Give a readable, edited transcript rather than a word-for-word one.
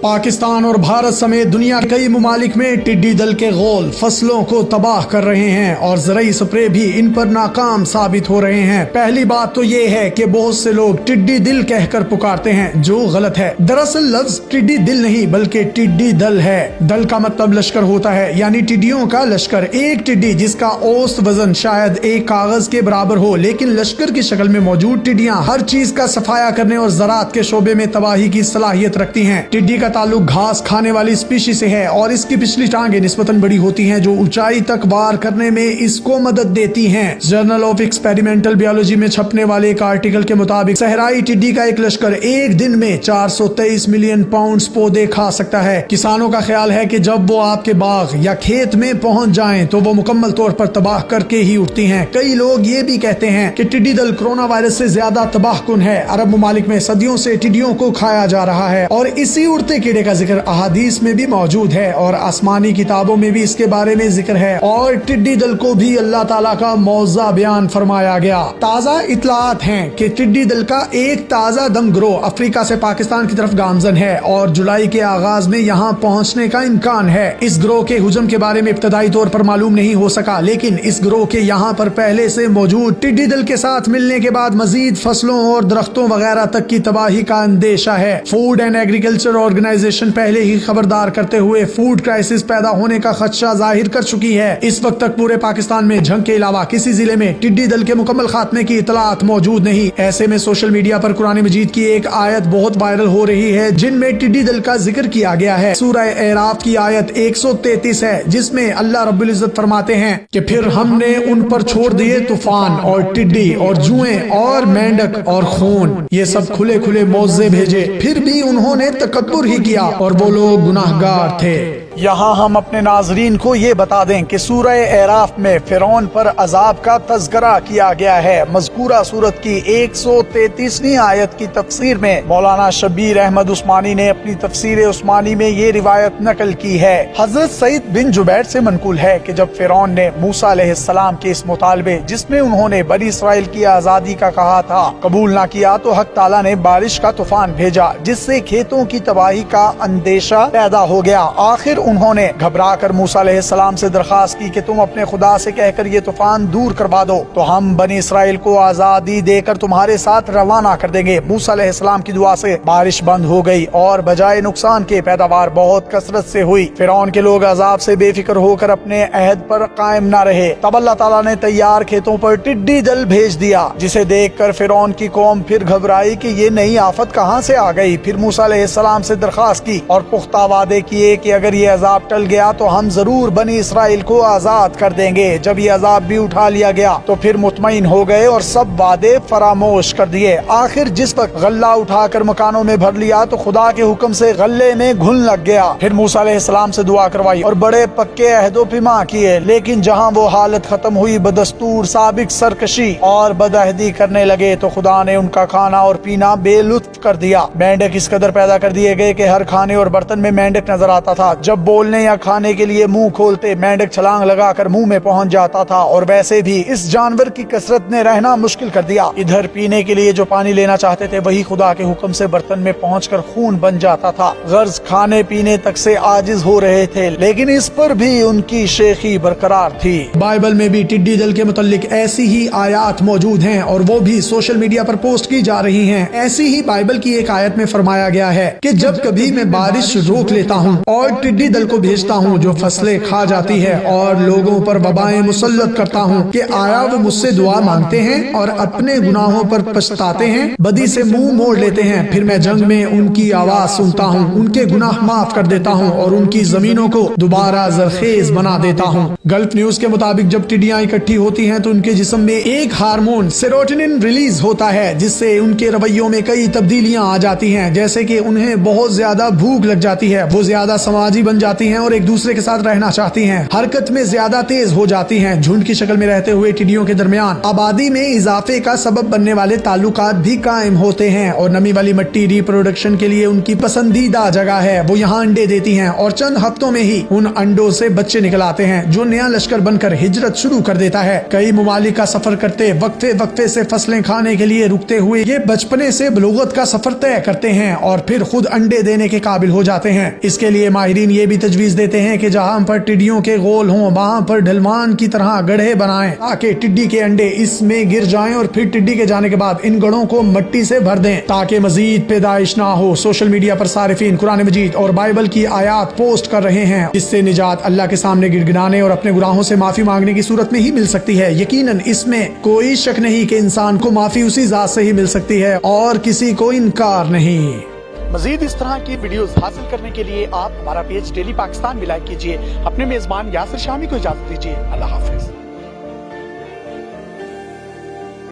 पाकिस्तान और भारत समेत दुनिया के कई ममालिक में टिड्डी दल के गोल फसलों को तबाह कर रहे हैं और ज़राई स्प्रे भी इन पर नाकाम साबित हो रहे हैं। पहली बात तो ये है कि बहुत से लोग टिड्डी दिल कहकर पुकारते हैं, जो गलत है। दरअसल लफ्ज टिड्डी दिल नहीं बल्कि टिड्डी दल है। दल का मतलब लश्कर होता है, यानी टिड्डियों का लश्कर। एक टिड्डी जिसका औसत वजन शायद एक कागज के बराबर हो, लेकिन लश्कर की शक्ल में मौजूद टिड्डियां हर चीज का सफाया करने और ज़राअत के शोबे में तबाही की सलाहियत रखती हैं। टिड्डी का ताल्लुक घास खाने वाली स्पीशी से है और इसकी पिछली टांगें निस्बतन बड़ी होती हैं, जो ऊंचाई तक वार करने में इसको मदद देती हैं। जर्नल ऑफ एक्सपेरिमेंटल बायोलॉजी में छपने वाले एक आर्टिकल के मुताबिक सहराई टिड्डी का एक लश्कर एक दिन में 423 मिलियन पाउंड पौधे खा सकता है। किसानों का ख्याल है कि जब वो आपके बाग या खेत में पहुंच जाएं तो वो मुकम्मल तौर पर तबाह करके ही उठती हैं। कई लोग ये भी कहते हैं कि टिड्डी दल कोरोना वायरस से ज्यादा तबाहकुन है। अरब ममालिक में सदियों से टिड्डियों को खाया जा रहा है और इसी उड़ते कीड़े का जिक्र अहादीस में भी मौजूद है और आसमानी किताबों में भी इसके बारे में जिक्र है। और टिड्डी दल को भी अल्लाह ताला का मौज़ा बयान फरमाया गया। ताज़ा इतलात हैं कि टिड्डी दल का एक ताज़ा दम ग्रोह अफ्रीका से पाकिस्तान की तरफ गामजन है और जुलाई के आगाज में यहाँ पहुँचने का इम्कान है। इस ग्रोह के हुजम के बारे में इब्तदाई तौर पर मालूम नहीं हो सका, लेकिन इस ग्रोह के यहाँ पर पहले से मौजूद टिड्डी दल के साथ मिलने के बाद मजीद फसलों और दरख्तों वगैरह तक की तबाही का अंदेशा है। फूड एंड एग्रीकल्चर ऑर्गेनाइजेशन पहले ही खबरदार करते हुए फूड क्राइसिस पैदा होने का खदशा जाहिर कर चुकी है। इस वक्त तक पूरे पाकिस्तान में झंग के अलावा किसी जिले में टिड्डी दल के मुकम्मल खात्मे की इतलात मौजूद नहीं। ऐसे में सोशल मीडिया पर कुरान मजीद की एक आयत बहुत वायरल हो रही है जिनमें टिड्डी दल का जिक्र किया गया है। सूरह एराफ की आयत 133 है, जिसमें अल्लाह रब्बुल इज्जत फरमाते हैं कि फिर हमने उन पर छोड़ दिए तूफान और टिड्डी और जुएं और मेंढक और खून, ये सब खुले खुले मौजे भेजे, फिर भी उन्होंने तकब्बुर ही किया और वो लोग गुनाहगार थे। यहाँ हम अपने नाजरीन को ये बता दें कि सूरह एराफ में फिरौन पर अजाब का तज़किरा किया गया है। मज़कूरा सूरत की 133वीं आयत की तफसीर में मौलाना शब्बीर अहमद उस्मानी ने अपनी तफसीर उस्मानी में ये रिवायत नकल की है। हजरत सईद बिन जुबैर से मनकूल है कि जब फिरौन ने मूसा अलैहिस्सलाम के इस मुतालबे, जिसमें उन्होंने बनी इसराइल की आज़ादी का कहा था, कबूल न किया तो हक ताला ने बारिश का तूफान भेजा, जिससे खेतों की तबाही का अंदेशा पैदा हो गया। आखिर उन्होंने घबरा कर मूसा अलैहिस्सलाम से दरखास्त की कि तुम अपने खुदा से कहकर ये तूफान दूर करवा दो, तो हम बनी इसराइल को आजादी देकर तुम्हारे साथ रवाना कर देंगे। मूसा अलैहिस्सलाम की दुआ से बारिश बंद हो गई और बजाय नुकसान के पैदावार बहुत कसरत से हुई। फिरौन के लोग अजाब से बेफिक्र होकर अपने अहद पर कायम न रहे। तब अल्लाह ताला ने तैयार खेतों पर टिड्डी दल भेज दिया, जिसे देखकर फिरौन की कौम फिर घबराई कि ये नई आफत कहाँ से आ गई। फिर मूसा अलैहिस्सलाम से दरखास्त की और पुख्ता वादे किए कि अगर ये अजाब टल गया तो हम जरूर बनी इसराइल को आजाद कर देंगे। जब ये अजाब भी उठा लिया गया तो फिर मुतमईन हो गए और सब वादे फरामोश कर दिए। आखिर जिस वक्त गल्ला उठाकर मकानों में भर लिया तो खुदा के हुक्म से गल्ले में घुन लग गया। फिर मूसा अलैहिस्सलाम से दुआ करवाई और बड़े पक्के अहदो पिमा किए, लेकिन जहाँ वो हालत खत्म हुई, बदस्तूर साबिक सरकशी और बदअहदी करने लगे, तो खुदा ने उनका खाना और पीना बेलुत्फ कर दिया। मेंढक इस कदर पैदा कर दिए गए कि हर खाने और बर्तन में मेंढक नजर आता था। जब बोलने या खाने के लिए मुंह खोलते, मेंढक छलांग लगाकर मुंह में पहुंच जाता था। और वैसे भी इस जानवर की कसरत ने रहना मुश्किल कर दिया। इधर पीने के लिए जो पानी लेना चाहते थे, वही खुदा के हुक्म से बर्तन में पहुंचकर खून बन जाता था। गर्ज खाने पीने तक से आजिज हो रहे थे, लेकिन इस पर भी उनकी शेखी बरकरार थी। बाइबल में भी टिड्डी दल के मुतल्लिक ऐसी ही आयात मौजूद हैं और वो भी सोशल मीडिया पर पोस्ट की जा रही हैं। ऐसी ही बाइबल की एक आयत में फरमाया गया है कि जब कभी मैं बारिश रोक लेता हूँ और टिड्डी दल को भेजता हूँ जो फसलें खा जाती है और लोगों पर वबाएं मुसल्लत करता हूँ कि आया वो मुझसे दुआ मांगते हैं और अपने गुनाहों पर पछताते हैं, बदी से मुंह मोड़ लेते हैं, फिर मैं जंग में उनकी आवाज सुनता हूँ, उनके गुनाह माफ कर देता हूँ और उनकी जमीनों को दोबारा जरखेज बना देता हूँ। गल्फ न्यूज के मुताबिक जब टिड्डियां इकट्ठी होती हैं तो उनके जिस्म में एक हार्मोन सेरोटोनिन रिलीज होता है, जिससे उनके रवैयों में कई तब्दीलियां आ जाती हैं, जैसे कि उन्हें बहुत ज्यादा भूख लग जाती है, वो ज्यादा समाजी बन जाती हैं और एक दूसरे के साथ रहना चाहती हैं। हरकत में ज्यादा तेज हो जाती हैं। झुंड की शक्ल में रहते हुए टिड्डियों के दरमियान आबादी में इजाफे का सबब बनने वाले ताल्लुकात भी कायम होते हैं और नमी वाली मिट्टी रिप्रोडक्शन के लिए उनकी पसंदीदा जगह है। वो यहाँ अंडे देती हैं और चंद हफ्तों में ही उन अंडों से बच्चे निकल आते हैं जो नया लश्कर बनकर हिजरत शुरू कर देता है। कई मुमालिक का सफर करते वक्फे वक्फे से फसलें खाने के लिए रुकते हुए ये बचपने से बलूगत का सफर तय करते हैं और फिर खुद अंडे देने के काबिल हो जाते हैं। इसके लिए माहिरीन ये भी तजवीज देते हैं कि जहां पर टिड्डियों के गोल हों वहां पर ढलवान की तरह गड्ढे बनाएं ताकि टिड्डी के अंडे इसमें गिर जाएं और फिर टिड्डी के जाने के बाद इन गढ़ों को मिट्टी से भर दें ताकि मजीद पैदाइश ना हो। सोशल मीडिया पर सारिफीन कुरान मजीद और बाइबल की आयात पोस्ट कर रहे हैं जिससे निजात अल्लाह के सामने गिड़गिड़ाने और अपने गुनाहों से माफी मांगने की सूरत में ही मिल सकती है। यकीनन इसमें कोई शक नहीं कि इंसान को माफी उसी जात से ही मिल सकती है और किसी को इनकार नहीं। मजीद इस तरह की वीडियोस हासिल करने के लिए आप हमारा पेज डेली पाकिस्तान भी लाइक कीजिए। अपने मेजबान यासिर शामी को इजाजत दीजिए। अल्लाह हाफिज।